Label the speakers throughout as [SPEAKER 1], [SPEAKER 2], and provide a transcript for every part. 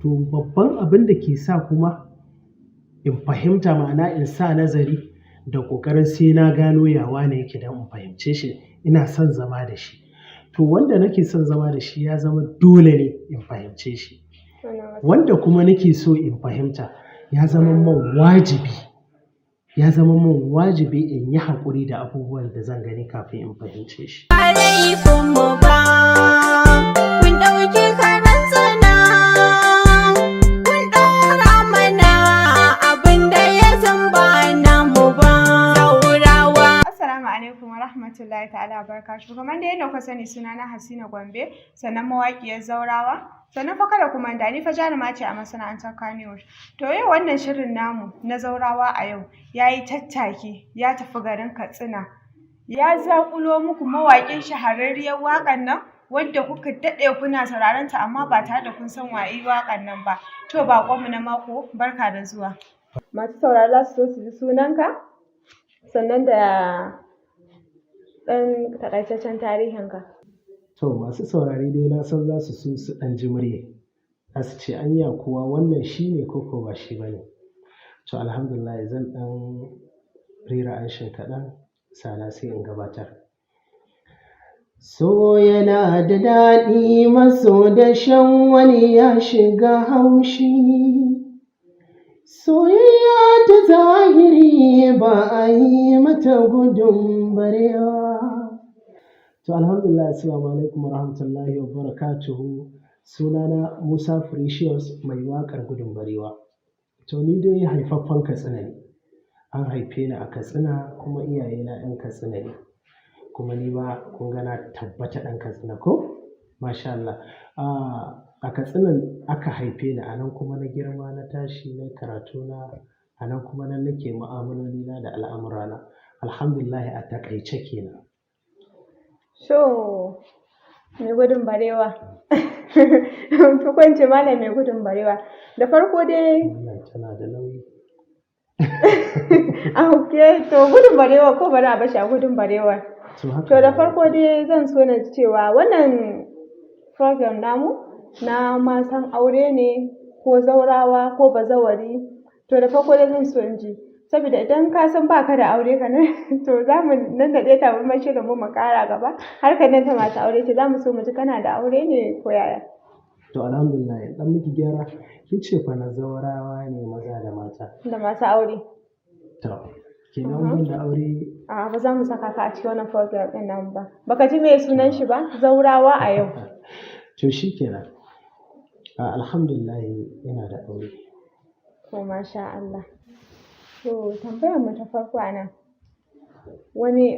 [SPEAKER 1] To babban abin da ke sa kuma in fahimta ma'ana in sa nazari da ƙoƙarin sai na gano ya wane yake don in fahimce shi, ina son zama da shi. To wanda nake son zama da shi ya zama dole ne in fahimce shi. Wanda kuma nake so in fahimta ya zama min wajibi, ya zama min wajibi in yi haƙuri da abubuwan da zan gani kafin in fahimce shi.
[SPEAKER 2] Alaikum ba, kun ɗauki karan tsana, kun ɗora mana abin da ya zamba namu ba. Saurawa.
[SPEAKER 3] Assalamu alaikum wa rahmatullahi ta'ala wa barakatuhu. Kamar da yadda kuka sani sunana Hasina Gombe, sannan mawaƙiyar Zaurawa. Sannan fa kada ku manta ni fa jaruma ce a masana'antar Kannywood. To yau wannan shirin namu na Zaurawa a yau ya yi tattaki ya tafi garin Katsina. Ya zaƙulo muku mawaƙin shahararriyar waƙar nan wadda kuka daɗe kuna sauraron ta amma ba tare da kun san waye waƙar nan ba. To baƙonmu na mako barka da zuwa. Masu sauraro za su so su ji sunanka sannan da ɗan taƙaitaccen tarihinka.
[SPEAKER 1] To masu saurare dai na san za su so su ɗan ji murya. Za su ce anya kuwa wannan shi ne ko ba shi ba ne. To alhamdulillah zan ɗan rera anshin kaɗan sana sai in gabatar. So yana da daɗi maso da shan wani ya shiga haushi. Soyayya ta zahiri ba a yi mata gudun barewa. To alhamdulillah assalamu alaikum wa rahmatullahi wa barakatuhu. Sunana Musa Precious mai waƙar gudun barewa. To ni dai haifaffen Katsina ne. An haife ni a Katsina kuma iyayena 'yan Katsina ne. Kuma ni ma kun ga na tabbata ɗan Katsina ko? Masha Allah. A Katsina aka haife ni, a nan kuma na girma na tashi na karatuna, a nan kuma nan nake mu'amalolina da al'amurana. Alhamdulillah a taƙaice kenan.
[SPEAKER 3] So, mai gudun barewa. Tukunce malam mai gudun barewa. Da farko dai.
[SPEAKER 1] Wannan tana da nauyi.
[SPEAKER 3] Okay, to gudun barewa ko bari a bashi a gudun barewa. To da farko dai zan so na cewa wannan program namu na matan aure ne ko zaurawa ko bazawari. To da farko dai zan so in ji. Saboda idan ka san baka da aure ka nan to za mu nan da ɗaya tabarmar shirin mu ƙara gaba harkar nan ta masu aure ce za mu so mu ji kana da aure ne ko yaya.
[SPEAKER 1] To alhamdulillah dan miki gyara kin ce fa na zaurawa ne maza da mata.
[SPEAKER 3] Da masu aure.
[SPEAKER 1] To kenan ban da aure.
[SPEAKER 3] A ba za mu saka ka a cikin wannan program ɗin nan ba. Baka ji me sunan shi ba? Zaurawa a yau.
[SPEAKER 1] To shikenan. Alhamdulillah ina da aure.
[SPEAKER 3] To masha Allah. To tambayar mu ta farko a nan.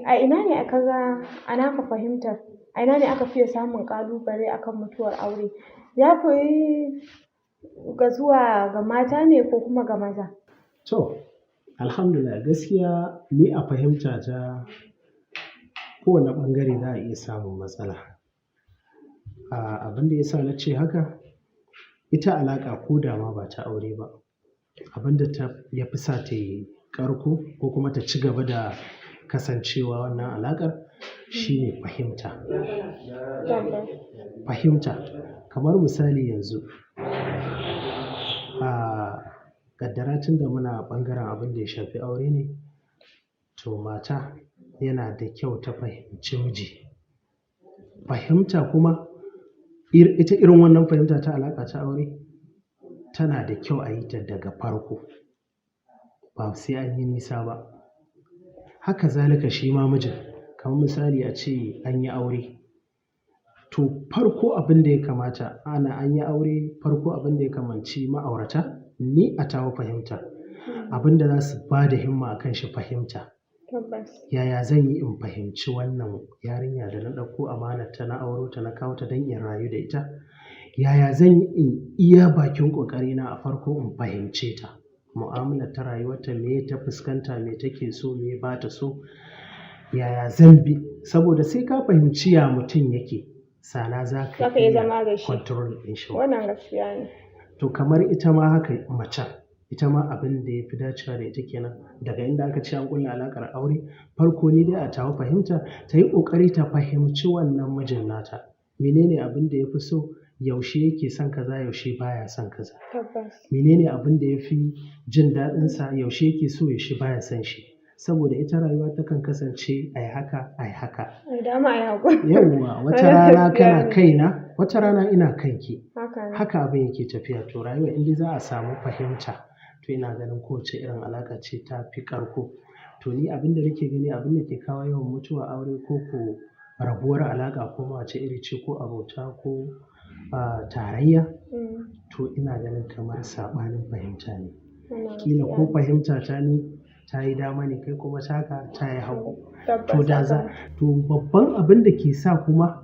[SPEAKER 3] A ina ne aka ga ana ka fahimtar a ina ne aka fiye samun ƙalubale akan mutuwar aure? Ya fi ga zuwa ga mata ne ko kuma ga maza?
[SPEAKER 1] To alhamdulillah gaskiya ni a fahimta ta kowane ɓangare za a iya samun matsala. Abin da ya sa na ce haka ita alaƙa ko da ma ba ta aure ba. Abin da ya fi sa ta yi ƙarko ko kuma ta ci gaba da kasancewa wannan alaƙar shine fahimta. Fahimta kamar misali yanzu ƙaddara tun da muna ɓangaren abin da ya shafi aure ne, to mata yana da kyau ta fahimci miji. Fahimta kuma ita irin wannan fahimta ta alaƙa ta aure tana da kyau a yi ta daga farko ba sai an yi nisa ba. Haka zalika shi ma mijin kamar misali a ce an yi aure to farko abin da ya kamata an yi aure farko abin da ya kamanci ma'aurata ni a tawa fahimta abin da za su ba da himma a kan shi fahimta. Yaya zan yi in fahimci wannan yarinya da na ɗauko amanarta na auro ta na kawo ta don in rayu da ita? Yaya zan yi in iya bakin ƙoƙarina a farko in fahimce ta? Mu'amalar ta rayuwarta me ta fuskanta, me take so, me ba ta so? Yaya zan bi? Saboda sai ka fahimci ya mutum yake sana za ka iya control ɗin shi.
[SPEAKER 3] Wannan gaskiya ne.
[SPEAKER 1] To kamar ita ma haka macen ita ma abin da ya fi dacewa da ita kenan daga inda aka ce an ƙulla alaƙar aure farko ni dai a tawa fahimta ta yi ƙoƙari ta fahimci wannan mijin nata menene abin da ya fi so yaushe yake son kaza, yaushe baya son kaza.
[SPEAKER 3] Tabbas.
[SPEAKER 1] Menene abin da ya fi jin daɗinsa, yaushe yake so, yaushe baya son shi. Saboda ita rayuwa takan kasance ai haka, ai haka.
[SPEAKER 3] Ai dama ai haƙuri.
[SPEAKER 1] Yawwa, wata
[SPEAKER 3] Wannan
[SPEAKER 1] rana
[SPEAKER 3] gaskiya
[SPEAKER 1] kana
[SPEAKER 3] ne.
[SPEAKER 1] kaina, wata rana ina kanki.
[SPEAKER 3] Haka ne.
[SPEAKER 1] Haka abin yake tafiya. To rayuwa in dai za a samu fahimta, to ina ganin kowace irin alaƙa ce ta fi ƙarko. To ni abin da nake gani, abin da ke kawo yawan mutuwar aure ko ko rabuwar alaƙa ko ma wace iri ce, ko abota ko tarayya, to ina ganin kamar saɓanin fahimta ne.
[SPEAKER 3] Wannan
[SPEAKER 1] Ƙila
[SPEAKER 3] gaskiya
[SPEAKER 1] ko
[SPEAKER 3] ne.
[SPEAKER 1] fahimta ta ni ta yi dama ne, kai kuma taka ta yi hagu.
[SPEAKER 3] Tabbas
[SPEAKER 1] To da
[SPEAKER 3] haka
[SPEAKER 1] za,
[SPEAKER 3] ne.
[SPEAKER 1] to babban abin da ke sa kuma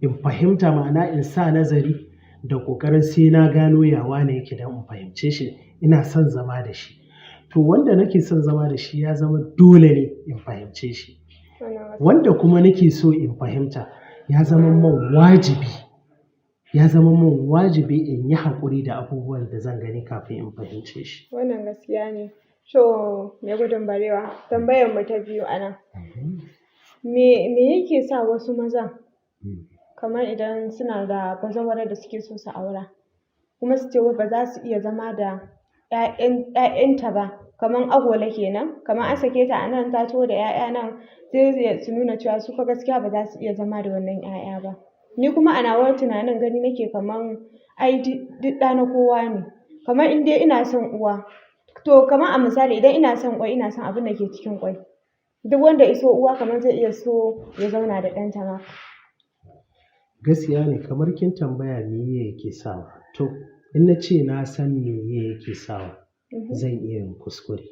[SPEAKER 1] in fahimta, ma'ana in sa nazari da ƙoƙarin sai na gano ya wane yake don in fahimce shi, ina son zama da shi. To wanda nake son zama da shi ya zama dole ne in fahimce shi.
[SPEAKER 3] Wannan gaskiya.
[SPEAKER 1] Wanda kuma nake so in fahimta ya zama min wajibi, ya zama min wajibi in yi haƙuri da abubuwan da zan gani kafin in fahimce shi.
[SPEAKER 3] Wannan gaskiya ne. To mai gudun barewa, tambayar mu ta biyu a nan. Me yake sa wasu mazan kamar idan suna da bazawarar da suke so su aura, kuma su ce wai ba za su iya zama da ‘ya'yanta ba, kamar agola kenan, kamar an sake ta a nan ta taho da ‘ya'ya nan, sai su nuna cewa su fa gaskiya ba za su iya zama da wannan ‘ya'ya ba. Ni kuma a nawa tunanin gani nake kamar ai duk ɗa na kowa ne. Kamar in dai ina son uwa, to kamar a misali idan ina son ƙwai, ina son abin da ke cikin ƙwai. Duk wanda ya so uwa kamar zai iya so ya zauna da ɗanta ma.
[SPEAKER 1] Gaskiya ne, kamar kin tambaya meye yake sawa. To in na ce na san meye yake sawa, zan iya yin kuskure.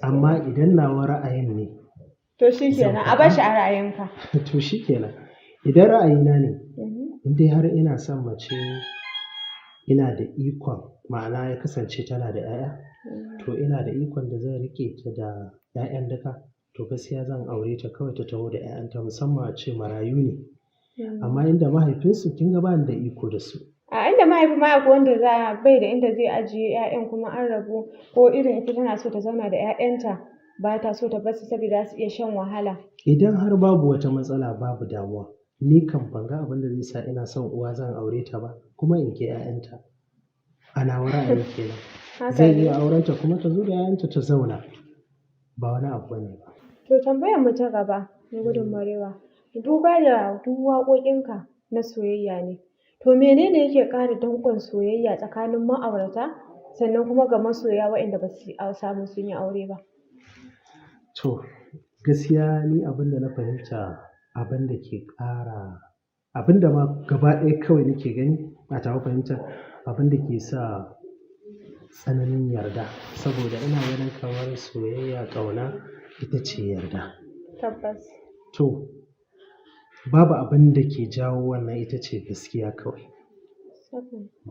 [SPEAKER 1] Amma idan nawa ra'ayin ne,
[SPEAKER 3] to shi kenan, a bar shi a ra'ayinka.
[SPEAKER 1] to shi kenan. Idan ra'ayina ne, in dai har ina son mace, ina da ikon, ma'ana ya kasance tana da ‘ya'ya, to ina da ikon da zan riƙe ta da ‘ya'yan duka, to gaskiya zan aure ta kawai ta taho da ‘ya'yanta, musamman a ce marayu ne. Amma inda mahaifinsu, kin ga ba ni da iko da su.
[SPEAKER 3] A inda mahaifi ma akwai wanda bai da inda zai ajiye ‘ya'yan, kuma an rabu, ko irin ita tana so ta zauna da ‘ya'yanta ba ta so ta bar su saboda za su iya shan wahala.
[SPEAKER 1] Idan har babu wata matsala, babu damuwa, ni kam ban ga abin da zai sa ina son uwa zan aure ta ba, kuma in ƙi ‘ya'yanta. A nawa ra'ayin kenan. Zan iya aurenta kuma ta zo da ‘ya'yanta ta zauna, ba wani abu bane ba.
[SPEAKER 3] To tambayar mu ta gaba, mai gudun barewa, duba da duk waƙoƙinka na soyayya ne, to menene yake ƙara danƙon soyayya tsakanin ma'aurata, sannan kuma ga masoya waɗanda ba su samu sun yi aure ba?
[SPEAKER 1] To gaskiya ni abin da na fahimta, abin da ke ƙara, abin da ma gaba ɗaya kawai nake gani a tawa fahimtar, abin da ke sa tsananin yarda, saboda ina ganin kamar soyayya, ƙauna ita ce yarda.
[SPEAKER 3] Tabbas.
[SPEAKER 1] To babu abin da ke jawo wannan, ita ce gaskiya kawai.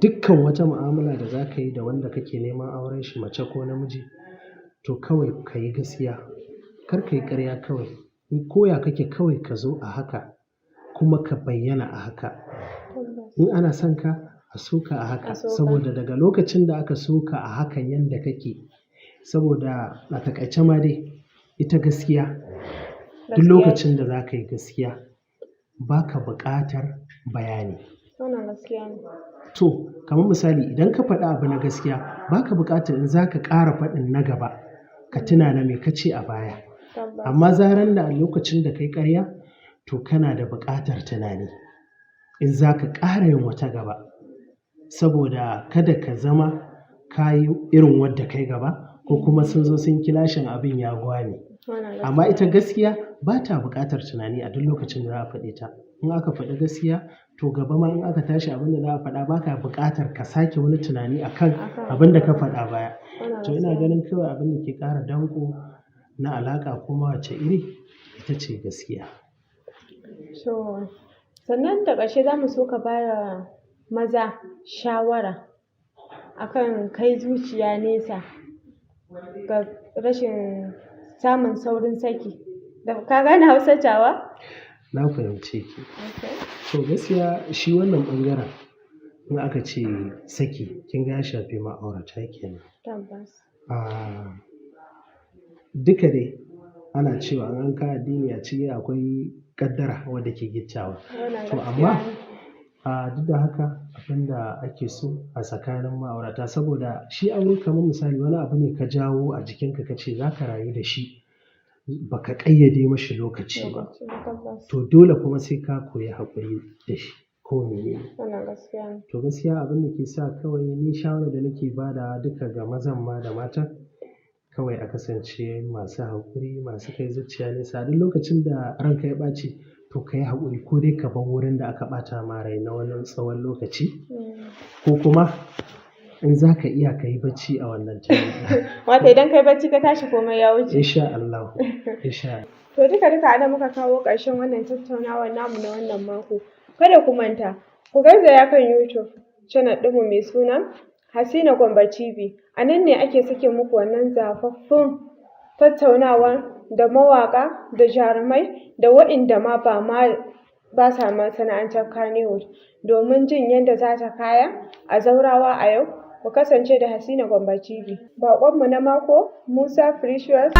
[SPEAKER 1] Dukkan wata mu'amala da za ka yi da wanda kake neman auren shi, mace ko namiji, to kawai ka yi gaskiya, kar ka yi ƙarya kawai. Ko ya kake kawai ka zo a haka, kuma ka bayyana a haka. In ana son ka, a so ka a haka, saboda daga lokacin da aka so ka a hakan yanda kake, saboda a taƙaice ma dai ita gaskiya, duk lokacin da za ka yi gaskiya ba ka buƙatar bayani.
[SPEAKER 3] Wannan gaskiya ne.
[SPEAKER 1] To kamar misali, idan ka faɗi abu na gaskiya, ba ka buƙatar in za ka ƙara faɗin na gaba ka tuna na me ka ce a baya. Amma zaran da a lokacin da kai ƙarya, to kana da buƙatar tunani in za ka ƙara yin wata gaba, saboda kada ka zama ka yi irin wadda kai gaba, ko kuma sun zo sun kilashin abin ya gwame. Amma ita gaskiya ba ta buƙatar tunani a duk lokacin da za a faɗe ta. In aka faɗi gaskiya, to gaba ma in aka tashi abin da za a faɗa, ba ka buƙatar ka sake wani tunani akan abin da ka faɗa baya. To ina ganin kawai abin da ke ƙara danƙo na alaƙa kuma wace iri, ita ce gaskiya.
[SPEAKER 3] To sannan da ƙarshe za mu so ka ba wa maza shawara akan kai zuciya nesa ga rashin samun saurin saki. Ka gane Hausar tawa?
[SPEAKER 1] Na fahimce ki. To gaskiya shi wannan ɓangaren, in aka ce saki, kin ga ya shafi ma'aurata kenan.
[SPEAKER 3] Tabbas.
[SPEAKER 1] Duka dai ana cewa in an kawo addini a ciki akwai ƙaddara wadda ke gittawa. To amma Duk da haka abin da ake so a tsakanin ma'aurata, saboda shi aure kamar misali wani abu ne ka jawo a jikinka ka ce za ka rayu da shi, ba ka ƙayyade mashi lokaci ba.
[SPEAKER 3] Tabbas.
[SPEAKER 1] To dole kuma sai ka koyi haƙuri da shi ko mene ne.
[SPEAKER 3] Wannan gaskiya ne.
[SPEAKER 1] To gaskiya abin da ke sa kawai ni shawarar da nake badawa duka ga mazan ma da matan, kawai a kasance masu haƙuri, masu kai zuciya nesa. Duk lokacin da ranka ya ɓaci, to ka yi haƙuri ko dai ka bar wurin da aka ɓata ma rai na wani tsawon lokaci, ko kuma in za ka iya ka yi bacci a wannan time.
[SPEAKER 3] Wato idan kai bacci ka tashi komai ya wuce.
[SPEAKER 1] Insha Allah. Insha Allah.
[SPEAKER 3] To duka ana muka kawo ƙarshen wannan tattaunawar namu na wannan mako. Kada ku manta, ku garzaya kan YouTube channel ɗinmu mai suna Hasina Gombe TV. A nan ne ake sake muku wannan zafaffun tattaunawa da mawaƙa da jarumai da waɗanda ma ba sa masana'antar Kannywood, domin jin yadda za ta kaya a Zaurawa a yau. Ku kasance da Hasina Gombe TV. Baƙonmu na mako, Musa Precious.